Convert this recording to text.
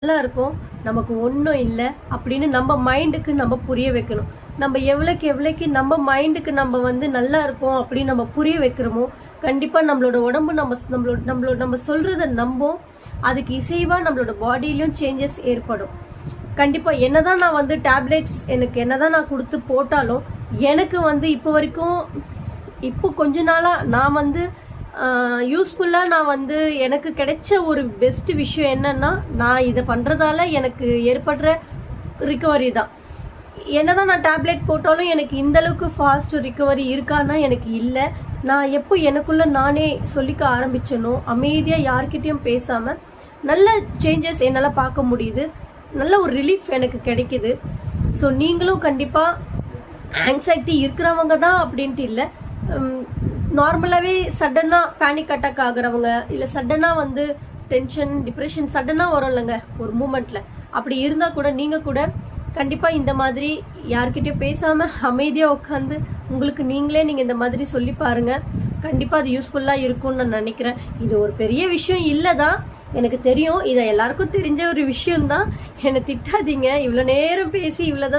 நல்லா இருக்கும், நமக்கு ஒன்றும் இல்லை அப்படின்னு நம்ம மைண்டுக்கு நம்ம புரிய வைக்கணும். நம்ம எவ்வளோக்கு நம்ம மைண்டுக்கு நம்ம வந்து நல்லா இருக்கோம் அப்படின்னு நம்ம புரிய வைக்கிறோமோ, கண்டிப்பா நம்மளோட உடம்பு நம்ம சொல்றத நம்பும். அதுக்கு இசைவா நம்மளோட பாடியிலயும் சேஞ்சஸ் ஏற்படும். கண்டிப்பா என்னதான் நான் வந்து டேப்லெட்ஸ் எனக்கு என்னதான் நான் கொடுத்து போட்டாலும் எனக்கு வந்து இப்போ கொஞ்ச நாளா நான் வந்து யூஸ்ஃபுல்லா நான் வந்து எனக்கு கிடைச்ச ஒரு பெஸ்ட் விஷயம் என்னன்னா, நான் இதை பண்றதால எனக்கு ஏற்படுற ரிகவரி தான். என்னதான் நான் டேப்லெட் போட்டாலும் எனக்கு இந்த அளவுக்கு ஃபாஸ்ட் ரிகவரி இருக்கான்னா எனக்கு இல்லை. நான் எப்போ எனக்குள்ள நானே சொல்லிக்க ஆரம்பிச்சேனோ, அமைதியா யார்கிட்டயும் பேசாம நல்ல சேஞ்சஸ் என்னால் பார்க்க முடியுது. நல்ல ஒரு ரிலீஃப் எனக்கு கிடைக்குது. ஸோ நீங்களும் கண்டிப்பா ஆங்ஸைட்டி இருக்கிறவங்க தான் அப்படின்ட்டு இல்லை, நார்மலாகவே சடனாக பேனிக் அட்டாக் ஆகுறவங்க, இல்லை சடனாக வந்து டென்ஷன் டிப்ரெஷன் சடனாக வரும் இல்லைங்க ஒரு மூமெண்ட்டில், அப்படி இருந்தால் கூட நீங்கள் கூட கண்டிப்பாக இந்த மாதிரி யார்கிட்டயும் பேசாமல் அமைதியாக உட்காந்து உங்களுக்கு நீங்கள் இந்த மாதிரி சொல்லி பாருங்கள். கண்டிப்பாக அது யூஸ்ஃபுல்லாக இருக்கும்னு நான் நினைக்கிறேன். இது ஒரு பெரிய விஷயம் இல்லை தான், எனக்கு தெரியும். இதை எல்லாருக்கும் தெரிஞ்ச ஒரு விஷயம்தான். என்னை திட்டாதீங்க, இவ்வளோ நேரம் பேசி இவ்வளோதான்